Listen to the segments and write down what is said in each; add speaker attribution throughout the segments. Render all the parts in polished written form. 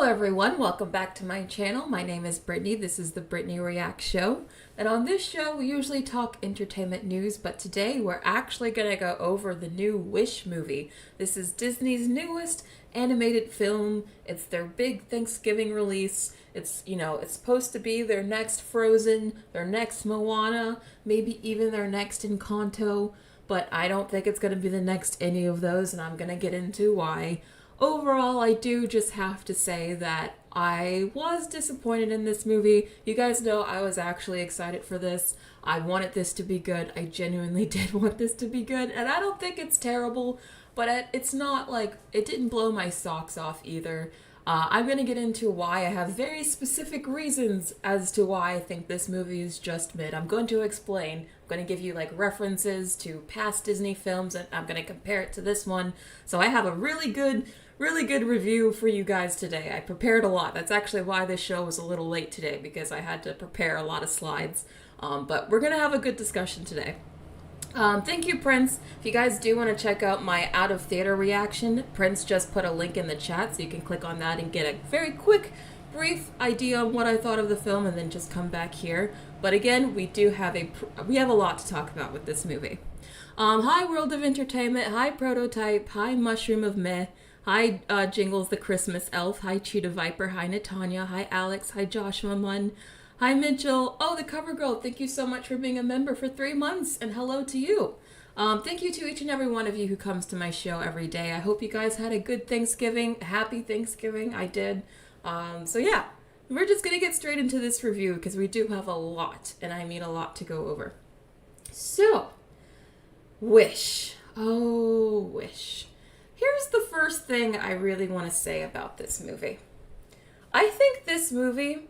Speaker 1: everyone, welcome back to my channel. My name is Brittany. This is the Brittany React Show. And on this show, we usually talk entertainment news, but today we're actually going to go over the new Wish movie. This is Disney's newest animated film. It's their big Thanksgiving release. It's supposed to be their next Frozen, their next Moana, maybe even their next Encanto, but I don't think it's going to be the next any of those, and I'm going to get into why. Overall, I do just have to say that I was disappointed in this movie. You guys know I was actually excited for this. I wanted this to be good. I genuinely did want this to be good, and I don't think it's terrible, but it's not like, it didn't blow my socks off either. I'm going to get into why. I have very specific reasons as to why I think this movie is just mid. I'm going to explain. I'm going to give you like references to past Disney films, and I'm going to compare it to this one. So I have a really good review for you guys today. I prepared a lot. That's actually why this show was a little late today, because I had to prepare a lot of slides. But we're going to have a good discussion today. Thank you, Prince. If you guys do want to check out my out of theater reaction, Prince just put a link in the chat, so you can click on that and get a very quick, brief idea on what I thought of the film, and then just come back here. But again, we have a lot to talk about with this movie. Hi, World of Entertainment. Hi, Prototype. Hi, Mushroom of Meh. Hi, Jingles the Christmas Elf. Hi, Cheetah Viper. Hi, Natanya. Hi, Alex. Hi, Joshua Munn. Hi, Mitchell. Oh, the cover girl. Thank you so much for being a member for 3 months, and hello to you. Thank you to each and every one of you who comes to my show every day. I hope you guys had a good Thanksgiving. Happy Thanksgiving. I did. So yeah, we're just going to get straight into this review because we do have a lot, and I mean a lot to go over. So, Wish. Oh, Wish. Here's the first thing I really want to say about this movie. I think this movie,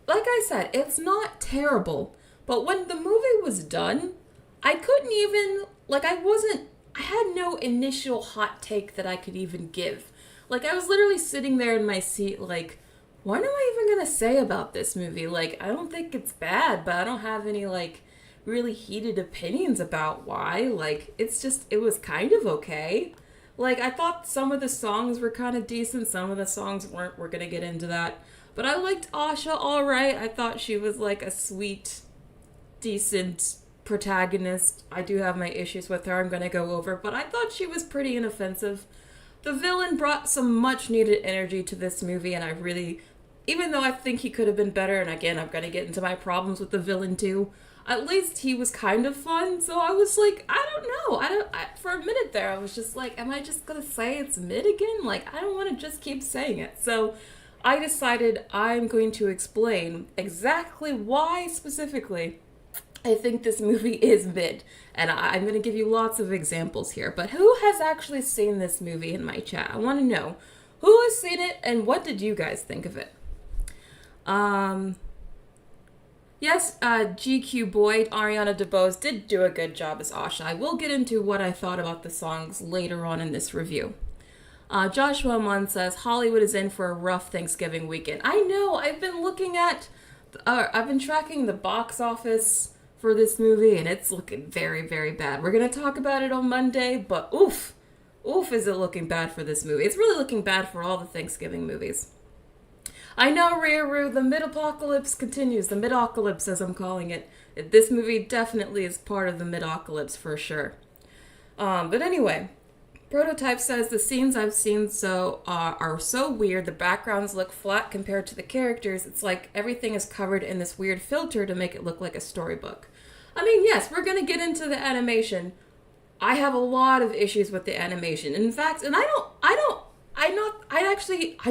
Speaker 1: like I said, it's not terrible, but when the movie was done, I couldn't even, I had no initial hot take that I could even give. Like, I was literally sitting there in my seat, like, what am I even gonna say about this movie? Like, I don't think it's bad, but I don't have any, really heated opinions about why. Like, it was kind of okay. Like, I thought some of the songs were kind of decent, some of the songs weren't. We're gonna get into that. But I liked Asha alright. I thought she was like a sweet, decent protagonist. I do have my issues with her I'm gonna go over, but I thought she was pretty inoffensive. The villain brought some much needed energy to this movie, and I really, even though I think he could have been better, and again, I'm gonna get into my problems with the villain too, at least he was kind of fun. So I was like, I don't know. For a minute there, I was just like, am I just gonna say it's mid again? Like, I don't want to just keep saying it. So I decided I'm going to explain exactly why specifically I think this movie is mid. And I'm going to give you lots of examples here. But who has actually seen this movie in my chat? I want to know who has seen it and what did you guys think of it? Yes, GQ Boyd, Ariana Debose did do a good job as Asha. I will get into what I thought about the songs later on in this review. Joshua Munn says, Hollywood is in for a rough Thanksgiving weekend. I know, I've been tracking the box office for this movie, and it's looking very, very bad. We're going to talk about it on Monday, but oof is it looking bad for this movie. It's really looking bad for all the Thanksgiving movies. I know, Ryu, the mid-apocalypse continues. The mid-apocalypse, as I'm calling it. This movie definitely is part of the mid-apocalypse for sure. But anyway, Prototype says the scenes I've seen are so weird. The backgrounds look flat compared to the characters. It's like everything is covered in this weird filter to make it look like a storybook. I mean, yes, we're gonna get into the animation. I have a lot of issues with the animation. In fact, and I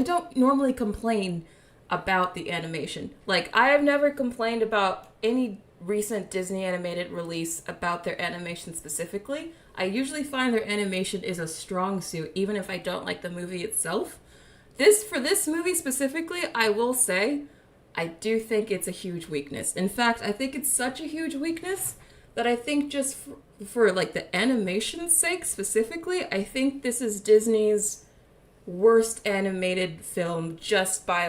Speaker 1: don't normally complain about the animation. Like, I have never complained about any recent Disney animated release about their animation specifically. I usually find their animation is a strong suit, even if I don't like the movie itself. For this movie specifically, I will say, I do think it's a huge weakness. In fact, I think it's such a huge weakness that I think just for the animation's sake specifically, I think this is Disney's worst animated film just by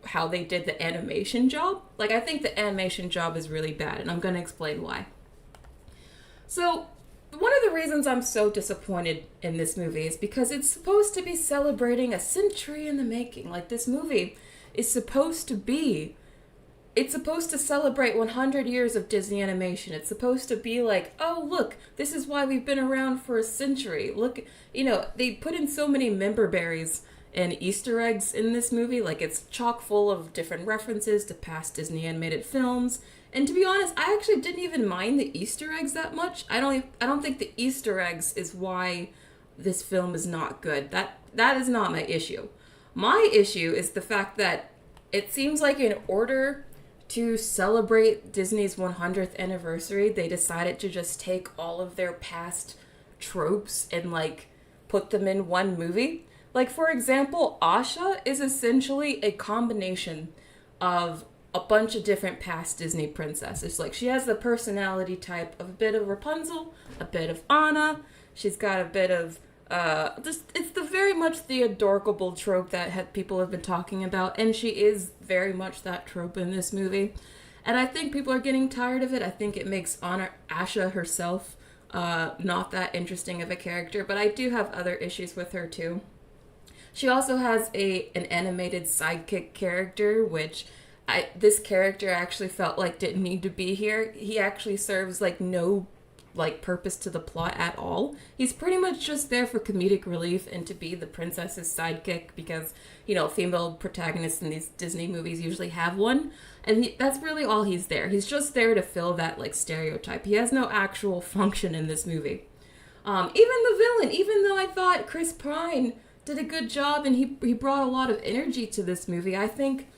Speaker 1: how they did the animation job. I think the animation job is really bad, and I'm going to explain why. So, one of the reasons I'm so disappointed in this movie is because it's supposed to be celebrating a century in the making. Like, this movie is supposed to be, it's supposed to celebrate 100 years of Disney animation. It's supposed to be like, oh, look, this is why we've been around for a century. Look, they put in so many member berries and Easter eggs in this movie. Like, it's chock full of different references to past Disney animated films. And to be honest, I actually didn't even mind the Easter eggs that much. I don't think the Easter eggs is why this film is not good. That is not my issue. My issue is the fact that it seems like in order to celebrate Disney's 100th anniversary, they decided to just take all of their past tropes and like put them in one movie. Like, for example, Asha is essentially a combination of a bunch of different past Disney princesses. Like, she has the personality type of a bit of Rapunzel, a bit of Anna. She's got a bit of it's the very much the adorable trope that people have been talking about, and she is very much that trope in this movie. And I think people are getting tired of it. I think it makes Asha herself not that interesting of a character, but I do have other issues with her too. She also has an animated sidekick character, which this character actually felt like didn't need to be here. He actually serves like no purpose to the plot at all. He's pretty much just there for comedic relief and to be the princess's sidekick because, female protagonists in these Disney movies usually have one. And that's really all he's there. He's just there to fill that like stereotype. He has no actual function in this movie. Even the villain, even though I thought Chris Pine did a good job and he brought a lot of energy to this movie, I think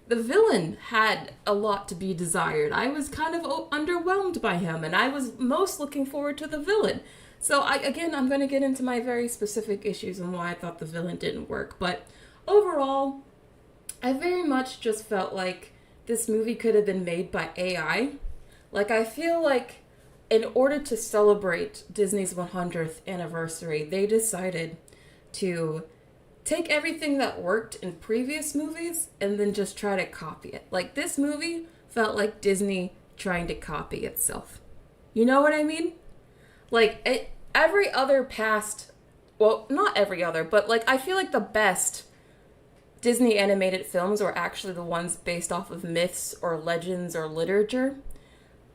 Speaker 1: the villain had a lot to be desired. I was kind of underwhelmed by him, and I was most looking forward to the villain. So I'm going to get into my very specific issues and why I thought the villain didn't work. But overall, I very much just felt like this movie could have been made by AI. Like, I feel like in order to celebrate Disney's 100th anniversary, they decided to take everything that worked in previous movies and then just try to copy it. Like, this movie felt like Disney trying to copy itself. You know what I mean? Like, every other past, well, not every other, but like, I feel like the best Disney animated films were actually the ones based off of myths or legends or literature.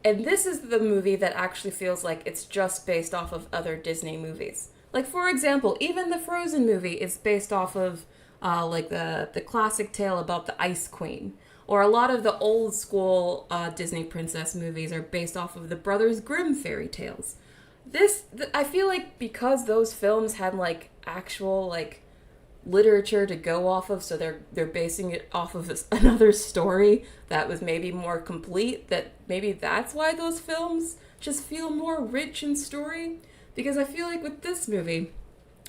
Speaker 1: And this is the movie that actually feels like it's just based off of other Disney movies. Like, for example, even the Frozen movie is based off of, the classic tale about the Ice Queen. Or a lot of the old school Disney princess movies are based off of the Brothers Grimm fairy tales. I feel like because those films had, like, actual, like, literature to go off of, so they're basing it off of another story that was maybe more complete, that maybe that's why those films just feel more rich in story. Because I feel like with this movie,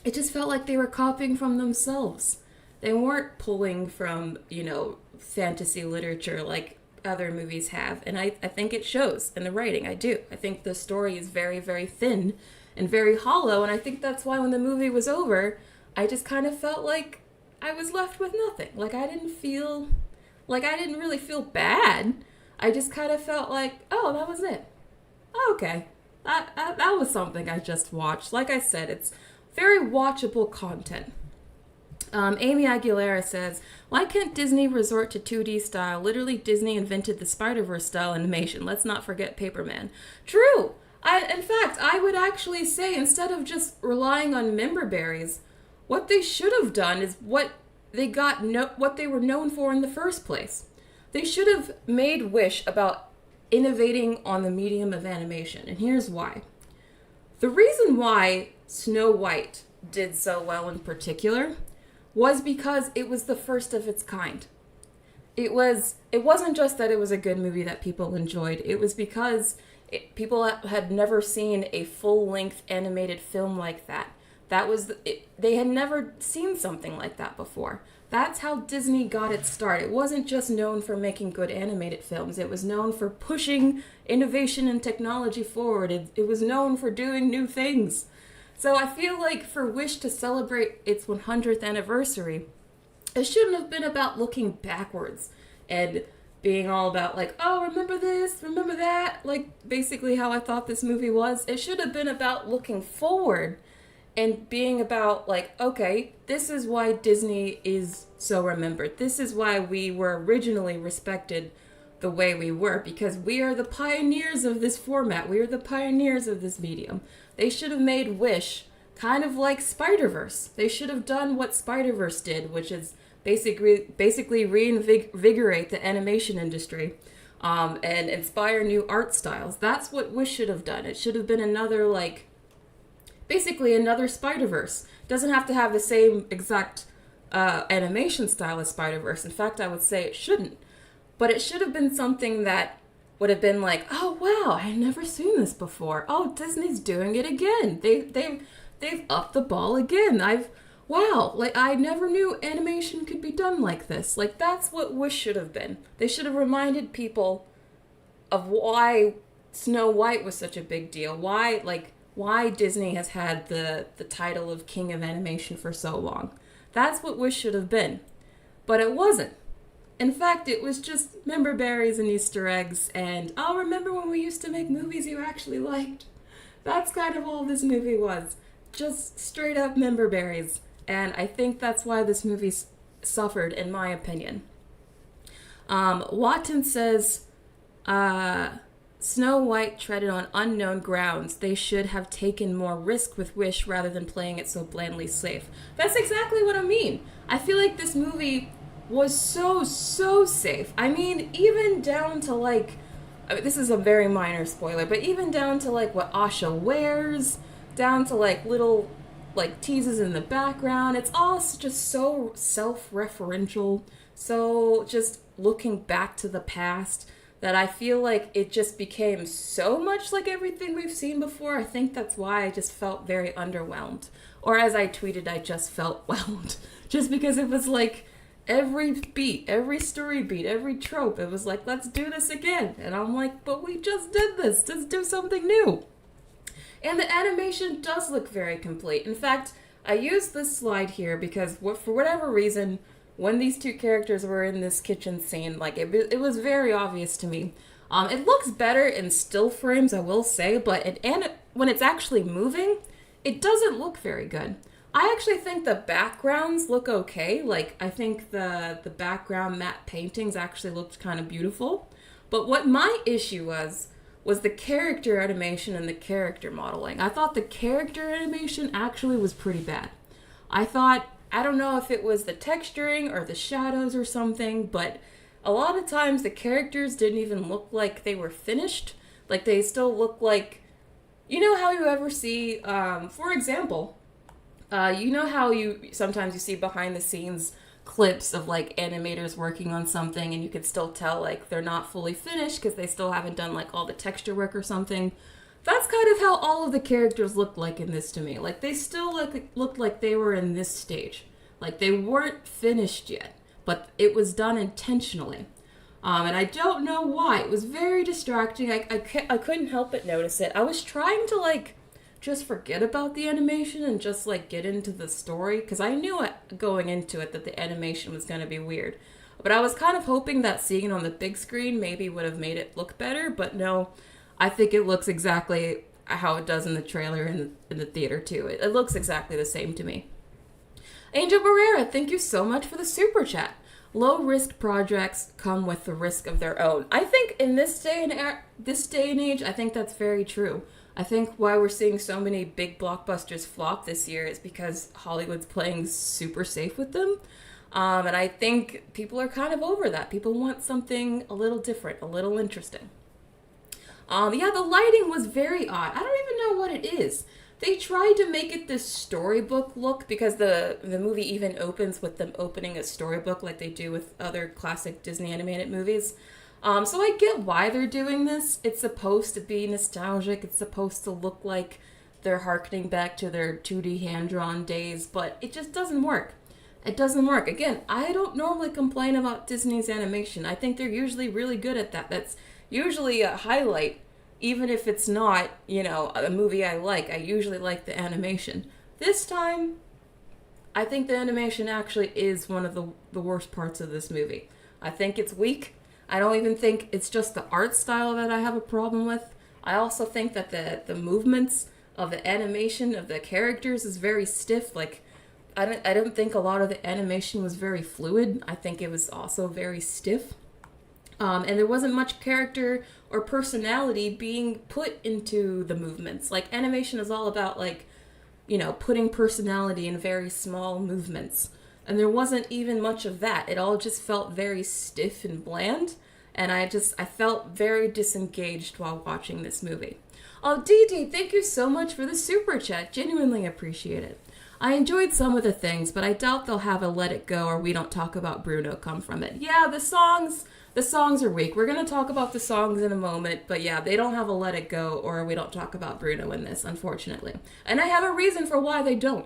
Speaker 1: it just felt like they were copying from themselves. They weren't pulling from, fantasy literature like other movies have. And I think it shows in the writing. I do. I think the story is very, very thin and very hollow. And I think that's why when the movie was over, I just kind of felt like I was left with nothing. Like, I didn't really feel bad. I just kind of felt like, oh, that was it. Okay. That was something I just watched. Like I said, it's very watchable content. Amy Aguilera says, why can't Disney resort to 2D style? Literally, Disney invented the Spider-Verse style animation. Let's not forget Paperman. True! In fact, I would actually say, instead of just relying on member berries, what they should have done is what they were known for in the first place. They should have made Wish about innovating on the medium of animation, and here's why. The reason why Snow White did so well in particular was because it was the first of its kind. It wasn't just that it was a good movie that people enjoyed, it was because people had never seen a full-length animated film like that. They had never seen something like that before. That's how Disney got its start. It wasn't just known for making good animated films. It was known for pushing innovation and technology forward. It was known for doing new things. So I feel like for Wish to celebrate its 100th anniversary, it shouldn't have been about looking backwards and being all about like, oh, remember this, remember that, like basically how I thought this movie was. It should have been about looking forward and being about like, okay, this is why Disney is so remembered. This is why we were originally respected the way we were, because we are the pioneers of this format. We are the pioneers of this medium. They should have made Wish kind of like Spider-Verse. They should have done what Spider-Verse did, which is basically reinvigorate the animation industry, and inspire new art styles. That's what Wish should have done. It should have been another, like, basically another Spider-Verse. Doesn't have to have the same exact animation style as Spider-Verse. In fact, I would say it shouldn't. But it should have been something that would have been like, oh wow, I've never seen this before. Oh, Disney's doing it again. They've upped the ball again. Wow, like I never knew animation could be done like this. Like that's what Wish should have been. They should have reminded people of why Snow White was such a big deal. Why Disney has had the title of King of Animation for so long. That's what Wish should have been. But it wasn't. In fact, it was just member berries and Easter eggs and, oh, remember when we used to make movies you actually liked? That's kind of all this movie was. Just straight up member berries. And I think that's why this movie suffered, in my opinion. Watton says, Snow White treaded on unknown grounds. They should have taken more risk with Wish rather than playing it so blandly safe. That's exactly what I mean. I feel like this movie was so safe. I mean, even down to like, I mean, this is a very minor spoiler, but even down to like what Asha wears, down to like little like teases in the background, it's all just so self-referential, so just looking back to the past, that I feel like it just became so much like everything we've seen before. I think that's why I just felt very underwhelmed. Or as I tweeted, I just felt whelmed. Just because it was like, every beat, every story beat, every trope, it was like, let's do this again. And I'm like, but we just did this. Let's do something new. And the animation does look very complete. In fact, I used this slide here because for whatever reason, when these two characters were in this kitchen scene, like it was very obvious to me. It looks better in still frames, I will say, but when it's actually moving, it doesn't look very good. I actually think the backgrounds look okay. Like, I think the background matte paintings actually looked kind of beautiful. But what my issue was the character animation and the character modeling. I thought the character animation actually was pretty bad. I don't know if it was the texturing or the shadows or something, but a lot of times the characters didn't even look like they were finished. Like, they still look like, you know how you ever see, for example, you know how sometimes you see behind the scenes clips of like animators working on something and you could still tell like they're not fully finished because they still haven't done like all the texture work or something. That's kind of how all of the characters looked like in this to me. Like they still looked like they were in this stage. Like they weren't finished yet, but it was done intentionally. And I don't know why. It was very distracting. I couldn't help but notice it. I was trying to like just forget about the animation and just like get into the story, because I knew it going into it that the animation was going to be weird. But I was kind of hoping that seeing it on the big screen maybe would have made it look better, but no, I think it looks exactly how it does in the trailer and in the theater too. It looks exactly the same to me. Angel Barrera, thank you so much for the super chat. Low risk projects come with the risk of their own. I think in this day and age, I think that's very true. I think why we're seeing so many big blockbusters flop this year is because Hollywood's playing super safe with them. And I think people are kind of over that. People want something a little different, a little interesting. Yeah, the lighting was very odd. I don't even know what it is. They tried to make it this storybook look because the movie even opens with them opening a storybook like they do with other classic Disney animated movies. So I get why they're doing this. It's supposed to be nostalgic. It's supposed to look like they're harkening back to their 2D hand-drawn days, but it just doesn't work. It doesn't work. Again, I don't normally complain about Disney's animation. I think they're usually really good at that. That's usually a highlight, even if it's not, a movie I like. I usually like the animation. This time, I think the animation actually is one of the worst parts of this movie. I think it's weak. I don't even think it's just the art style that I have a problem with. I also think that the movements of the animation of the characters is very stiff. Like, I don't think a lot of the animation was very fluid. I think it was also very stiff. And there wasn't much character or personality being put into the movements. Like, animation is all about, like, you know, putting personality in very small movements. And there wasn't even much of that. It all just felt very stiff and bland. And I felt very disengaged while watching this movie. Oh, Dee, thank you so much for the super chat. Genuinely appreciate it. I enjoyed some of the things, but I doubt they'll have a Let It Go or We Don't Talk About Bruno come from it. Yeah, the songs are weak. We're going to talk about the songs in a moment, but yeah, they don't have a Let It Go or We Don't Talk About Bruno in this, unfortunately. And I have a reason for why they don't.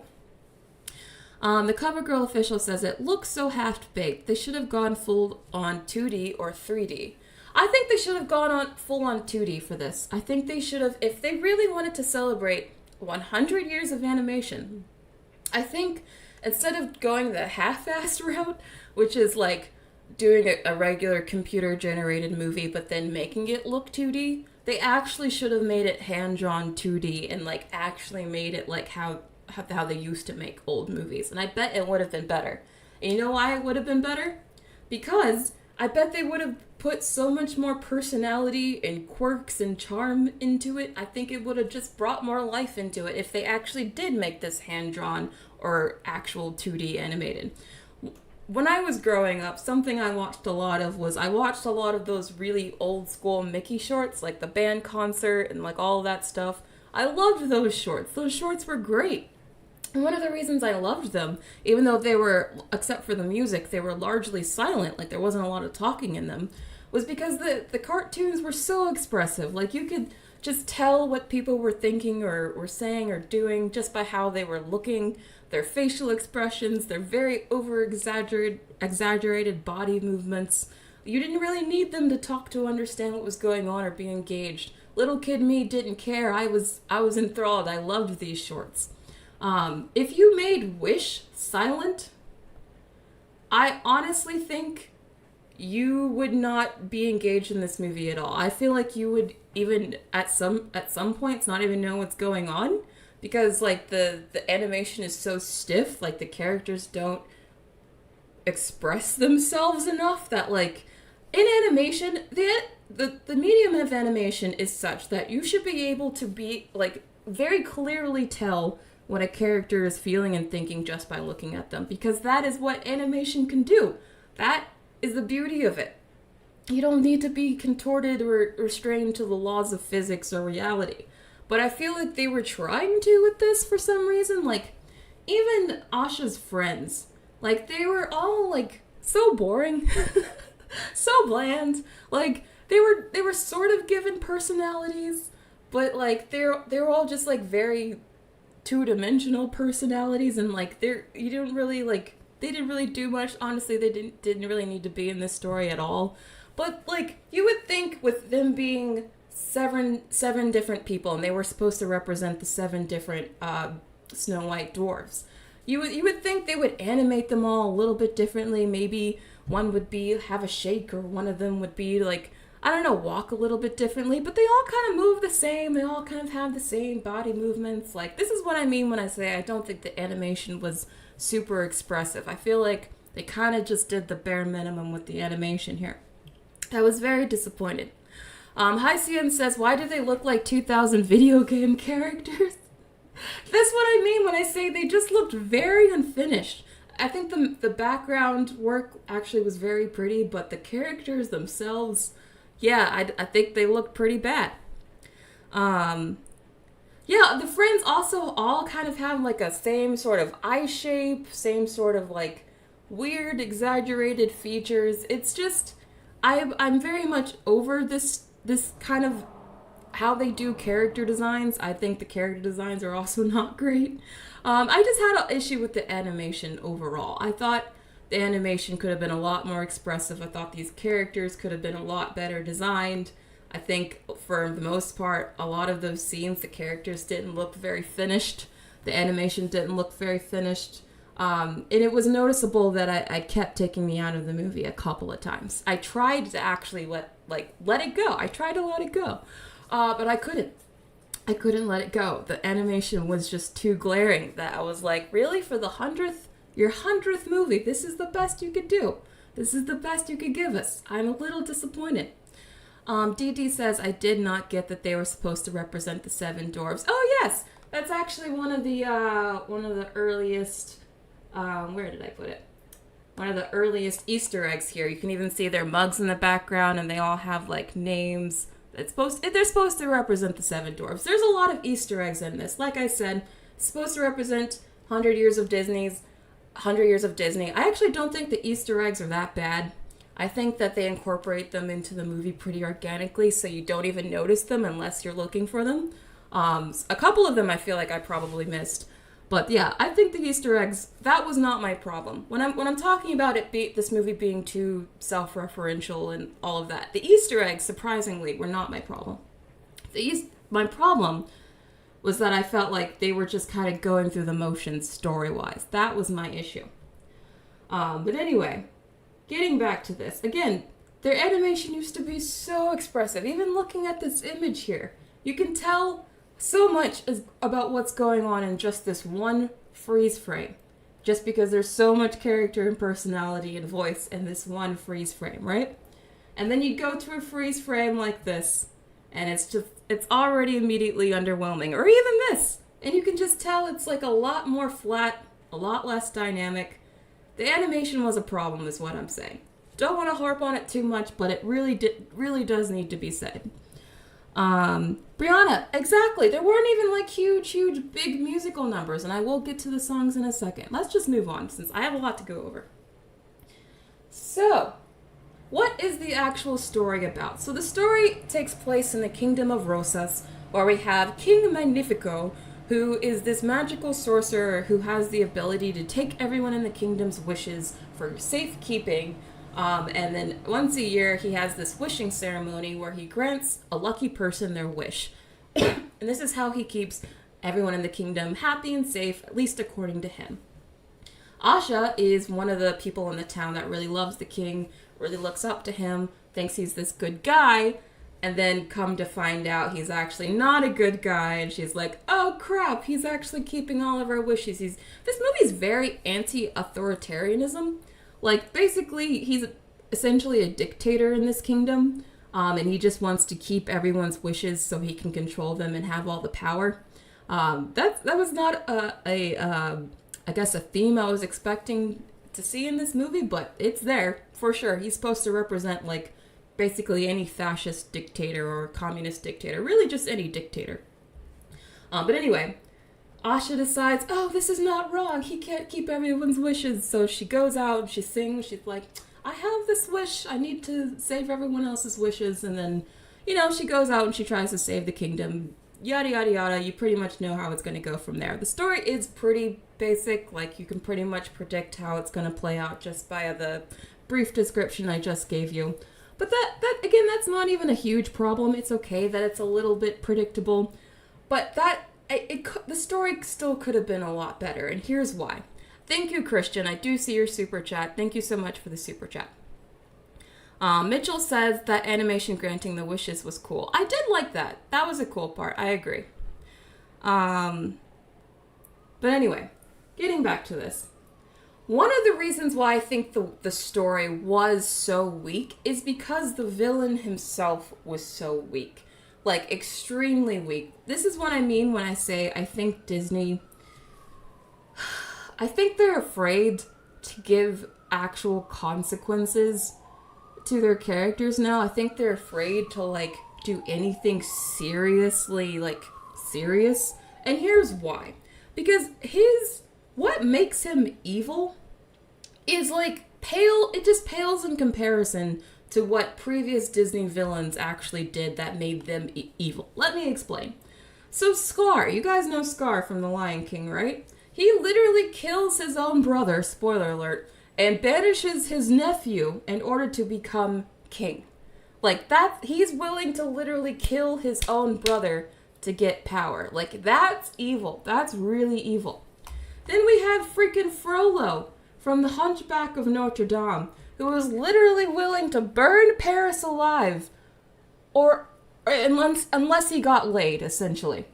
Speaker 1: The CoverGirl official says it looks so half-baked. They should have gone full on 2D or 3D. I think they should have gone on full on 2D for this. I think they should have, if they really wanted to celebrate 100 years of animation, I think instead of going the half-assed route, which is like doing a regular computer-generated movie but then making it look 2D, they actually should have made it hand-drawn 2D and like actually made it like how they used to make old movies. And I bet it would have been better. And you know why it would have been better? Because I bet they would have put so much more personality and quirks and charm into it. I think it would have just brought more life into it if they actually did make this hand-drawn or actual 2D animated. When I was growing up, something I watched a lot of was I watched a lot of those really old school Mickey shorts, like the band concert and like all of that stuff. I loved those shorts. Those shorts were great. And one of the reasons I loved them, even though they were, except for the music, they were largely silent, like there wasn't a lot of talking in them, was because the cartoons were so expressive. Like you could just tell what people were thinking or were saying or doing just by how they were looking, their facial expressions, their very exaggerated body movements. You didn't really need them to talk to understand what was going on or be engaged. Little kid me didn't care. I was enthralled. I loved these shorts. If you made Wish silent, I honestly think you would not be engaged in this movie at all. I feel like you would even at some points not even know what's going on because like the animation is so stiff, like the characters don't express themselves enough that like in animation, the medium of animation is such that you should be able to be like very clearly tell what a character is feeling and thinking just by looking at them, because that is what animation can do. That is the beauty of it. You don't need to be contorted or restrained to the laws of physics or reality. But I feel like they were trying to with this for some reason. Like, even Asha's friends, like, they were all, like, so boring. So bland. Like, they were sort of given personalities, but, like, they were all just, like, very two-dimensional personalities, and like they didn't really do much. Honestly, they didn't really need to be in this story at all. But like you would think with them being seven different people, and they were supposed to represent the 7 different Snow White dwarves, you would think they would animate them all a little bit differently. Maybe one would have a shake, or one of them would be like, I don't know, walk a little bit differently, but they all kind of move the same. They all kind of have the same body movements. Like, this is what I mean when I say I don't think the animation was super expressive. I feel like they kind of just did the bare minimum with the animation here. I was very disappointed. Hi CM says, why do they look like 2000 video game characters? That's what I mean when I say they just looked very unfinished. I think the background work actually was very pretty, but the characters themselves, yeah, I think they look pretty bad. Yeah, the friends also all kind of have like a same sort of eye shape, same sort of like weird exaggerated features. It's just, I'm very much over this kind of how they do character designs. I think the character designs are also not great. I just had an issue with the animation overall. I thought the animation could have been a lot more expressive. I thought these characters could have been a lot better designed. I think for the most part, a lot of those scenes, the characters didn't look very finished. The animation didn't look very finished. And it was noticeable that I kept taking me out of the movie a couple of times. I tried to actually let it go. I tried to let it go. But I couldn't. I couldn't let it go. The animation was just too glaring that I was like, really? For your 100th movie, this is the best you could do. This is the best you could give us. I'm a little disappointed. DD says, I did not get that they were supposed to represent the 7 dwarves. Oh, yes! That's actually one of the earliest, where did I put it? One of the earliest Easter eggs here. You can even see their mugs in the background, and they all have, like, names. They're supposed to represent the 7 dwarves. There's a lot of Easter eggs in this. Like I said, it's supposed to represent 100 years of Disney. I actually don't think the Easter eggs are that bad. I think that they incorporate them into the movie pretty organically, so you don't even notice them unless you're looking for them. A couple of them I feel like I probably missed. But yeah, I think the Easter eggs, that was not my problem. When I'm talking about this movie being too self-referential and all of that, the Easter eggs, surprisingly, were not my problem. My problem was that I felt like they were just kind of going through the motions story-wise. That was my issue. But anyway, getting back to this. Again, their animation used to be so expressive. Even looking at this image here, you can tell so much about what's going on in just this one freeze frame. Just because there's so much character and personality and voice in this one freeze frame, right? And then you go to a freeze frame like this, and it's already immediately underwhelming. Or even this. And you can just tell it's like a lot more flat, a lot less dynamic. The animation was a problem, is what I'm saying. Don't want to harp on it too much, but it really does need to be said. Brianna, exactly. There weren't even like huge, big musical numbers, and I will get to the songs in a second. Let's just move on, since I have a lot to go over. So, what is the actual story about? So the story takes place in the Kingdom of Rosas, where we have King Magnifico, who is this magical sorcerer who has the ability to take everyone in the kingdom's wishes for safekeeping. And then once a year, he has this wishing ceremony where he grants a lucky person their wish. And this is how he keeps everyone in the kingdom happy and safe, at least according to him. Asha is one of the people in the town that really loves the king, really looks up to him, thinks he's this good guy, and then come to find out he's actually not a good guy, and she's like, oh crap, he's actually keeping all of our wishes. This movie's very anti-authoritarianism. Like, basically, he's essentially a dictator in this kingdom, and he just wants to keep everyone's wishes so he can control them and have all the power. That was not I guess a theme I was expecting to see in this movie, but it's there, for sure. He's supposed to represent, like, basically any fascist dictator or communist dictator, really just any dictator. But anyway, Asha decides, oh, this is not wrong. He can't keep everyone's wishes. So she goes out and she sings. She's like, I have this wish. I need to save everyone else's wishes. And then, she goes out and she tries to save the kingdom. Yada, yada, yada. You pretty much know how it's going to go from there. The story is pretty basic. Like, you can pretty much predict how it's going to play out just by the brief description I just gave you. But that again, that's not even a huge problem. It's okay that it's a little bit predictable. But the story still could have been a lot better, and here's why. Thank you, Christian. I do see your super chat. Thank you so much for the super chat. Mitchell says that animation granting the wishes was cool. I did like that. That was a cool part. I agree. But anyway, getting back to this. One of the reasons why I think the story was so weak is because the villain himself was so weak. Like, extremely weak. This is what I mean when I say I think Disney... I think they're afraid to give actual consequences to their characters now. I think they're afraid to, like, do anything seriously, like, serious. And here's why. Because what makes him evil is, like, it just pales in comparison to what previous Disney villains actually did that made them evil. Let me explain. So Scar, you guys know Scar from The Lion King, right? He literally kills his own brother, spoiler alert, and banishes his nephew in order to become king. Like, that, he's willing to literally kill his own brother to get power. Like, that's evil. That's really evil. Then we had freaking Frollo from The Hunchback of Notre Dame, who was literally willing to burn Paris alive, or unless he got laid, essentially.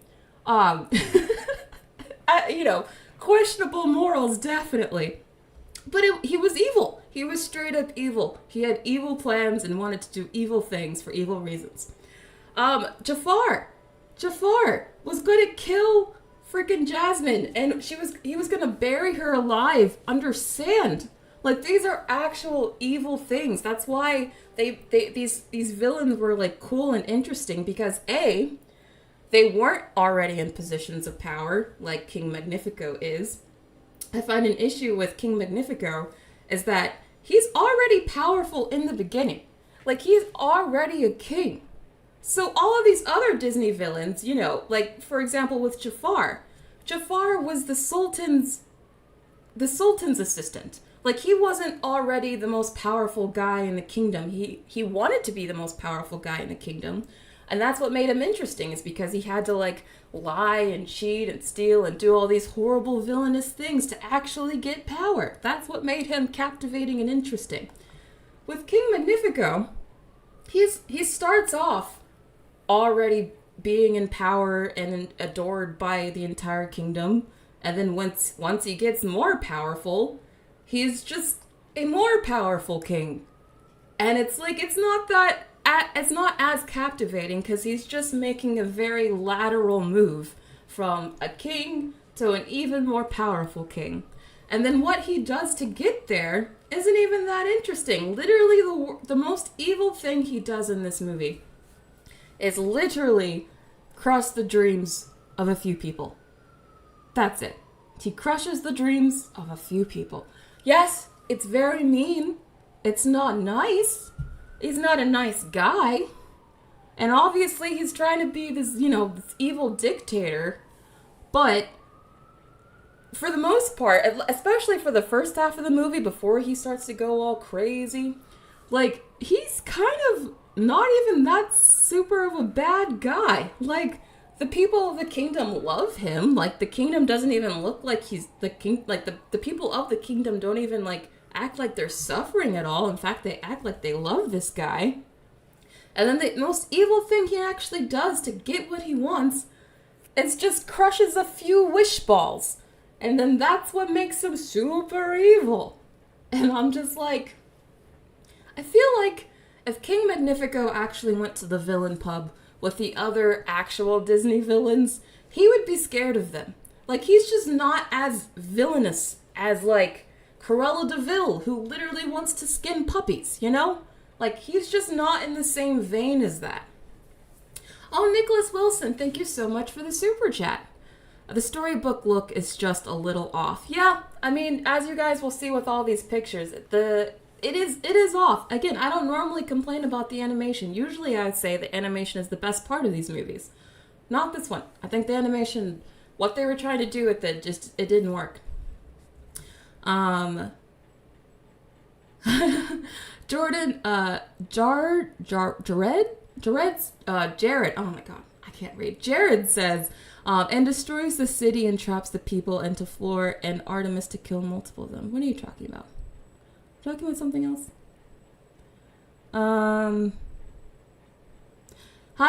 Speaker 1: Questionable morals, definitely. But he was evil. He was straight up evil. He had evil plans and wanted to do evil things for evil reasons. Jafar was going to kill freaking Jasmine, and he was going to bury her alive under sand. Like, these are actual evil things. That's why these villains were, like, cool and interesting, because A, they weren't already in positions of power like King Magnifico is. I find an issue with King Magnifico is that he's already powerful in the beginning. Like, he's already a king. So all of these other Disney villains, like, for example, with Jafar was the Sultan's assistant. Like, he wasn't already the most powerful guy in the kingdom. He wanted to be the most powerful guy in the kingdom. And that's what made him interesting, is because he had to, like, lie and cheat and steal and do all these horrible villainous things to actually get power. That's what made him captivating and interesting. With King Magnifico, he starts off already being in power and adored by the entire kingdom. And then once he gets more powerful, he's just a more powerful king. And it's like, it's not as captivating, because he's just making a very lateral move from a king to an even more powerful king. And then what he does to get there isn't even that interesting. Literally, the most evil thing he does in this movie is literally crush the dreams of a few people. That's it. He crushes the dreams of a few people. Yes, it's very mean. It's not nice. He's not a nice guy. And obviously he's trying to be this, this evil dictator. But for the most part, especially for the first half of the movie, before he starts to go all crazy, like, he's kind of not even that super of a bad guy. Like, the people of the kingdom love him. Like, the kingdom doesn't even look like he's the king. Like, the people of the kingdom don't even, like, act like they're suffering at all. In fact, they act like they love this guy. And then the most evil thing he actually does to get what he wants is just crushes a few wish balls. And then that's what makes him super evil. And I'm just like, I feel like if King Magnifico actually went to the villain pub with the other actual Disney villains, he would be scared of them. Like, he's just not as villainous as, like, Cruella de Vil, who literally wants to skin puppies, Like, he's just not in the same vein as that. Oh, Nicholas Wilson, thank you so much for the super chat. The storybook look is just a little off. Yeah, I mean, as you guys will see with all these pictures, it is off. Again, I don't normally complain about the animation. Usually I'd say the animation is the best part of these movies. Not this one. I think the animation, what they were trying to do with it, it didn't work. Jordan, Jared, oh my god, I can't read. Jared says, and destroys the city and traps the people into Floor and Artemis to kill multiple of them. What are you talking about? Talking about something else? Hi,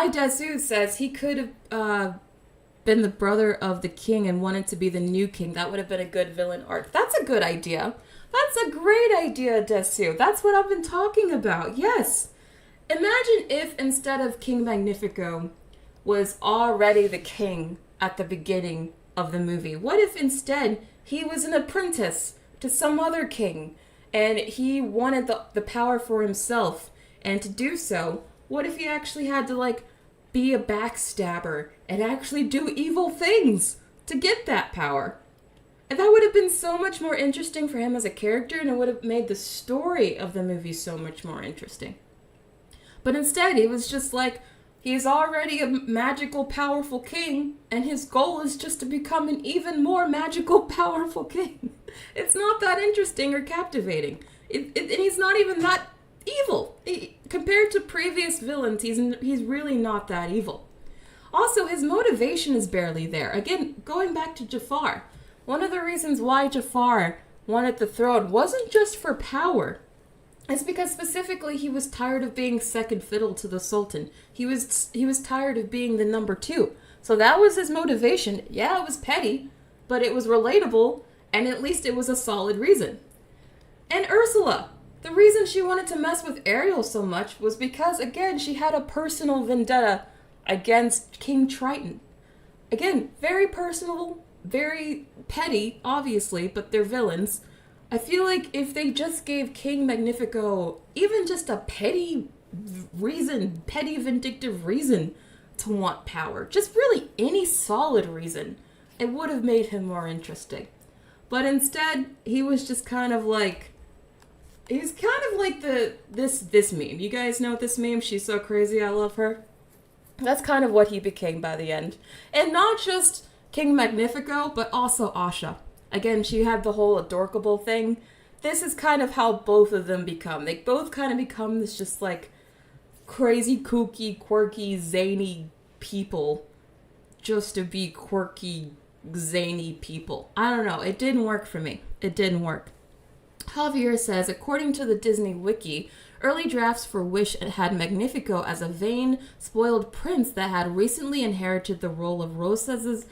Speaker 1: Desu says he could have, been the brother of the king and wanted to be the new king. That would have been a good villain arc. That's a good idea. That's a great idea, Desu. That's what I've been talking about. Yes. Imagine if instead of King Magnifico was already the king at the beginning of the movie. What if instead he was an apprentice to some other king and he wanted the power for himself, and to do so, what if he actually had to, like, be a backstabber and actually do evil things to get that power? And that would have been so much more interesting for him as a character, and it would have made the story of the movie so much more interesting. But instead, he was just like, he's already a magical, powerful king, and his goal is just to become an even more magical, powerful king. It's not that interesting or captivating. And he's not even that evil. Compared to previous villains, he's really not that evil. Also, his motivation is barely there. Again, going back to Jafar. one of the reasons why Jafar wanted the throne wasn't just for power. It's because specifically he was tired of being second fiddle to the Sultan. He was tired of being the number two. So that was his motivation. Yeah, it was petty, but it was relatable, and at least it was a solid reason. And Ursula, the reason she wanted to mess with Ariel so much was because, again, she had a personal vendetta against King Triton. Again, very personal, very petty, obviously, but they're villains. I feel like if they just gave King Magnifico even just a petty reason, petty vindictive reason to want power, just really any solid reason, it would have made him more interesting. But instead, he was just kind of like, he's kind of like this meme. You guys know this meme? She's so crazy, I love her. That's kind of what he became by the end. And not just King Magnifico, but also Asha. Again, she had the whole adorkable thing. This is kind of how both of them become. They both kind of become this just like crazy, kooky, quirky, zany people just to be quirky, zany people. I don't know. It didn't work for me. It didn't work. Javier says, according to the Disney Wiki, early drafts for Wish had Magnifico as a vain, spoiled prince that had recently inherited the role of Rosas's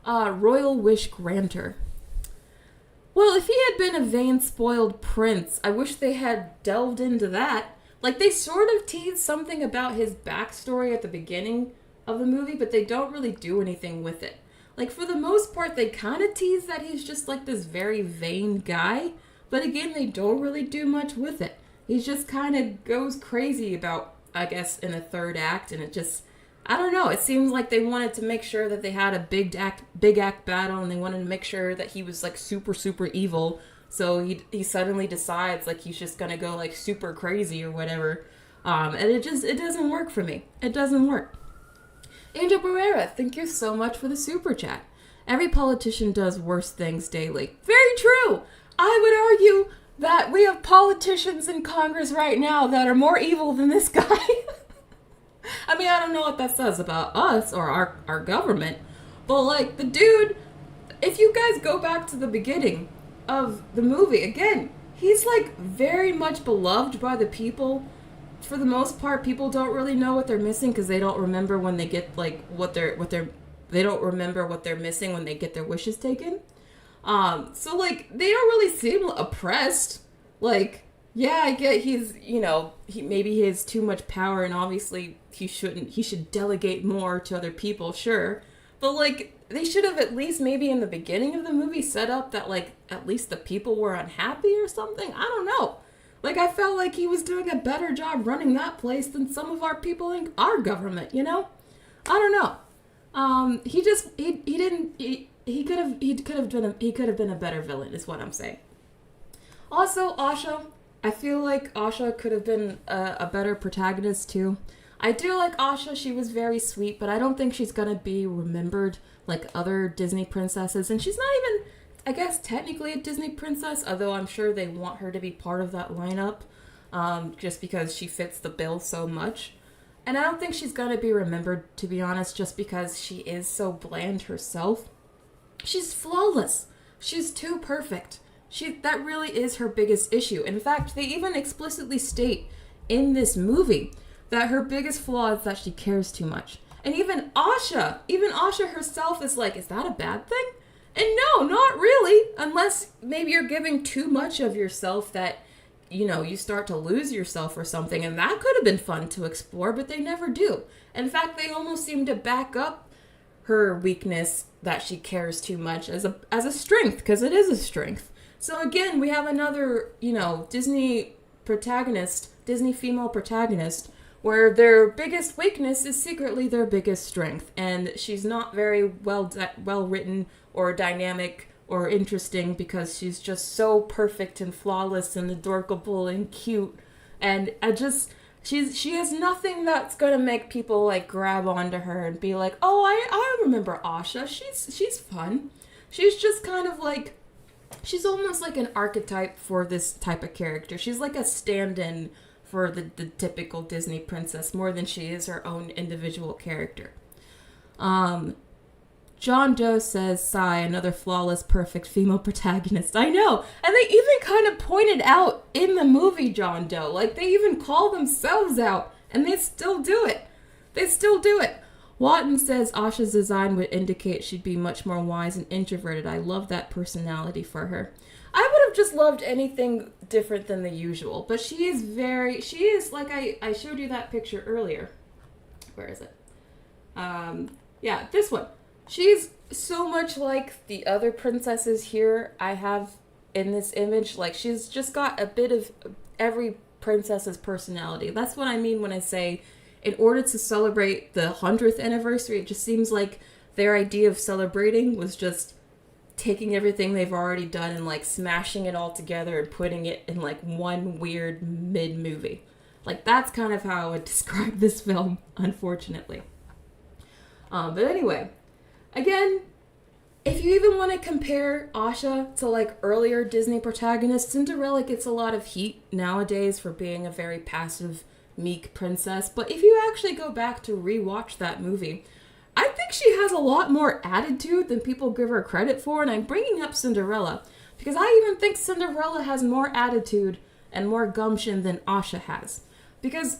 Speaker 1: royal wish granter. Well, if he had been a vain, spoiled prince, I wish they had delved into that. Like, they sort of teased something about his backstory at the beginning of the movie, but they don't really do anything with it. Like, for the most part, they kind of tease that he's just, like, this very vain guy, but again, they don't really do much with it. He just kind of goes crazy about, I guess, in the third act, and it just, I don't know, it seems like they wanted to make sure that they had a big act battle, and they wanted to make sure that he was, like, super, super evil, so he suddenly decides, like, he's just gonna go, like, super crazy or whatever, and it doesn't work for me. It doesn't work. Angel Barrera, thank you so much for the super chat. Every politician does worse things daily. Very true! I would argue that we have politicians in Congress right now that are more evil than this guy. I mean, I don't know what that says about us or our government, but, like, the dude, if you guys go back to the beginning of the movie, again, he's, like, very much beloved by the people. For the most part, people don't really know what they're missing because they don't remember when they get, like, they don't remember what they're missing when they get their wishes taken. So, like, they don't really seem oppressed. Like, yeah, I get he's, maybe he has too much power and obviously he should delegate more to other people, sure. But, like, they should have at least maybe in the beginning of the movie set up that, like, at least the people were unhappy or something. I don't know. Like, I felt like he was doing a better job running that place than some of our people in our government, I don't know. He could have been a better villain, is what I'm saying. Also, Asha, I feel like Asha could have been a better protagonist too. I do like Asha, she was very sweet, but I don't think she's gonna be remembered like other Disney princesses, and she's not even, I guess, technically a Disney princess, although I'm sure they want her to be part of that lineup, just because she fits the bill so much. And I don't think she's gonna be remembered, to be honest, just because she is so bland herself. She's flawless. She's too perfect. That really is her biggest issue. In fact, they even explicitly state in this movie that her biggest flaw is that she cares too much. And even Asha herself is like, is that a bad thing? And no, not really, unless maybe you're giving too much of yourself that, you start to lose yourself or something, and that could have been fun to explore, but they never do. In fact, they almost seem to back up her weakness that she cares too much as a strength, because it is a strength. So again, we have another, Disney female protagonist, where their biggest weakness is secretly their biggest strength, and she's not very well written or dynamic or interesting because she's just so perfect and flawless and adorable and cute, and she has nothing that's gonna make people like grab onto her and be like, oh, I remember Asha, she's fun. She's just kind of like, she's almost like an archetype for this type of character. She's like a stand-in for the typical Disney princess more than she is her own individual character. John Doe says, sigh, another flawless, perfect female protagonist. I know. And they even kind of pointed out in the movie John Doe. Like, they even call themselves out. And they still do it. They still do it. Watton says Asha's design would indicate she'd be much more wise and introverted. I love that personality for her. I would have just loved anything different than the usual. But she is like I showed you that picture earlier. Where is it? Yeah, this one. She's so much like the other princesses here I have in this image. Like, she's just got a bit of every princess's personality. That's what I mean when I say, in order to celebrate the 100th anniversary, it just seems like their idea of celebrating was just taking everything they've already done and, like, smashing it all together and putting it in, like, one weird mid-movie. Like, that's kind of how I would describe this film, unfortunately. But anyway, again, if you even want to compare Asha to, like, earlier Disney protagonists, Cinderella gets a lot of heat nowadays for being a very passive, meek princess. But if you actually go back to rewatch that movie, I think she has a lot more attitude than people give her credit for. And I'm bringing up Cinderella because I even think Cinderella has more attitude and more gumption than Asha has. Because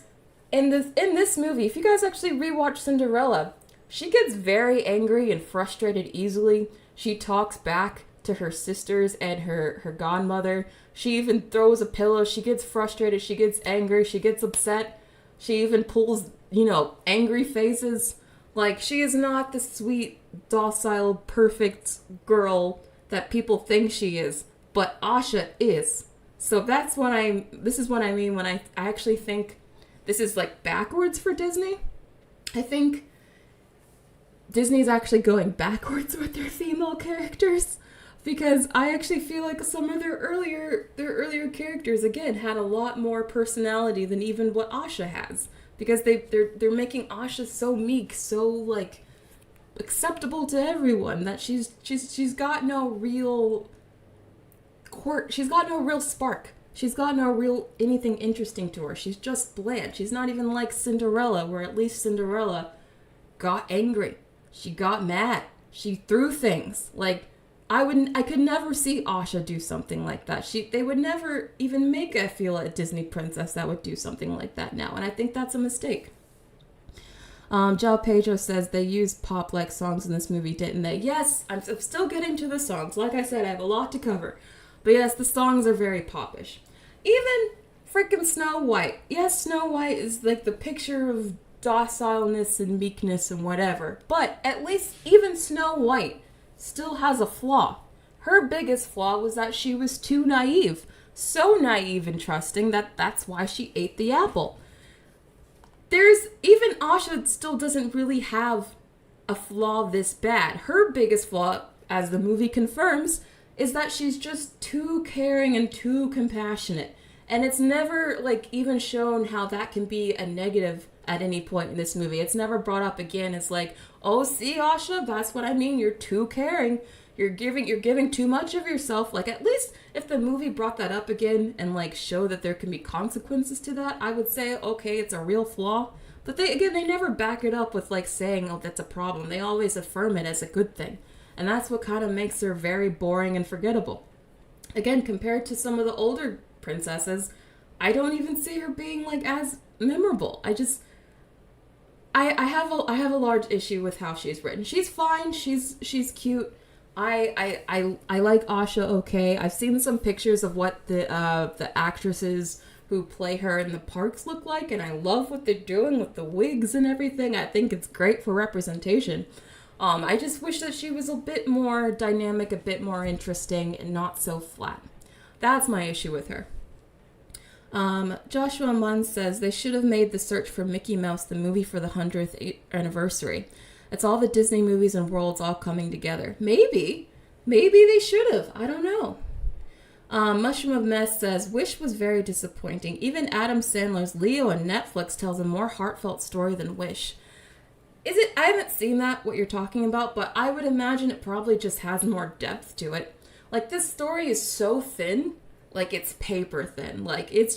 Speaker 1: in this movie, if you guys actually rewatch Cinderella, she gets very angry and frustrated easily. She talks back to her sisters and her godmother. She even throws a pillow. She gets frustrated. She gets angry. She gets upset. She even pulls, angry faces. Like, she is not the sweet, docile, perfect girl that people think she is. But Asha is. So this is what I mean when I actually think this is, like, backwards for Disney. I think Disney's actually going backwards with their female characters, because I actually feel like some of their earlier characters, again, had a lot more personality than even what Asha has, because they're making Asha so meek, so, like, acceptable to everyone, that she's got no real quirk. She's got no real spark. She's got no real anything interesting to her. She's just bland. She's not even like Cinderella, where at least Cinderella got angry. She got mad. She threw things. Like, I could never see Asha do something like that. They would never even make a Disney princess that would do something like that now. And I think that's a mistake. Jao Pedro says they used pop-like songs in this movie, didn't they? Yes, I'm still getting to the songs. Like I said, I have a lot to cover. But yes, the songs are very popish. Even freaking Snow White. Yes, Snow White is like the picture of docileness and meekness and whatever. But at least even Snow White still has a flaw. Her biggest flaw was that she was too naive. So naive and trusting that's why she ate the apple. Even Asha still doesn't really have a flaw this bad. Her biggest flaw, as the movie confirms, is that she's just too caring and too compassionate. And it's never, like, even shown how that can be a negative at any point in this movie. It's never brought up again. It's like, oh, see, Asha, that's what I mean. You're too caring. You're giving too much of yourself. Like, at least if the movie brought that up again and, like, show that there can be consequences to that, I would say, okay, it's a real flaw. But they never back it up with, like, saying, oh, that's a problem. They always affirm it as a good thing. And that's what kind of makes her very boring and forgettable. Again, compared to some of the older princesses, I don't even see her being, like, as memorable. I have a large issue with how she's written. She's fine. She's cute. I like Asha okay. I've seen some pictures of what the actresses who play her in the parks look like, and I love what they're doing with the wigs and everything. I think it's great for representation. I just wish that she was a bit more dynamic, a bit more interesting, and not so flat. That's my issue with her. Joshua Munn says they should have made The Search for Mickey Mouse the movie for the 100th anniversary. It's all the Disney movies and worlds all coming together. Maybe they should have. I don't know. Mushroom of Mess says, Wish was very disappointing. Even Adam Sandler's Leo on Netflix tells a more heartfelt story than Wish. Is it? I haven't seen that, what you're talking about, but I would imagine it probably just has more depth to it. Like, this story is so thin, like, it's paper thin. Like, it's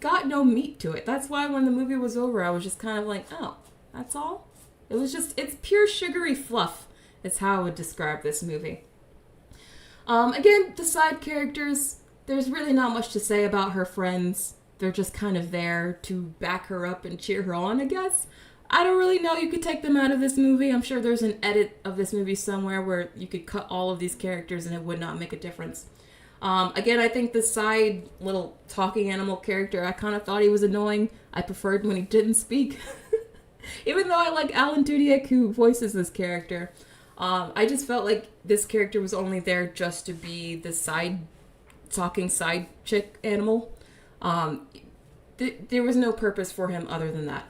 Speaker 1: got no meat to it. That's why when the movie was over, I was just kind of like, oh, that's all? It's pure sugary fluff. It's how I would describe this movie. Again, the side characters, there's really not much to say about her friends. They're just kind of there to back her up and cheer her on, I guess. I don't really know. You could take them out of this movie. I'm sure there's an edit of this movie somewhere where you could cut all of these characters and it would not make a difference. Again, I think the side little talking animal character, I kind of thought he was annoying. I preferred when he didn't speak. Even though I like Alan Tudyk, who voices this character. I just felt like this character was only there just to be the talking side chick animal. There was no purpose for him other than that.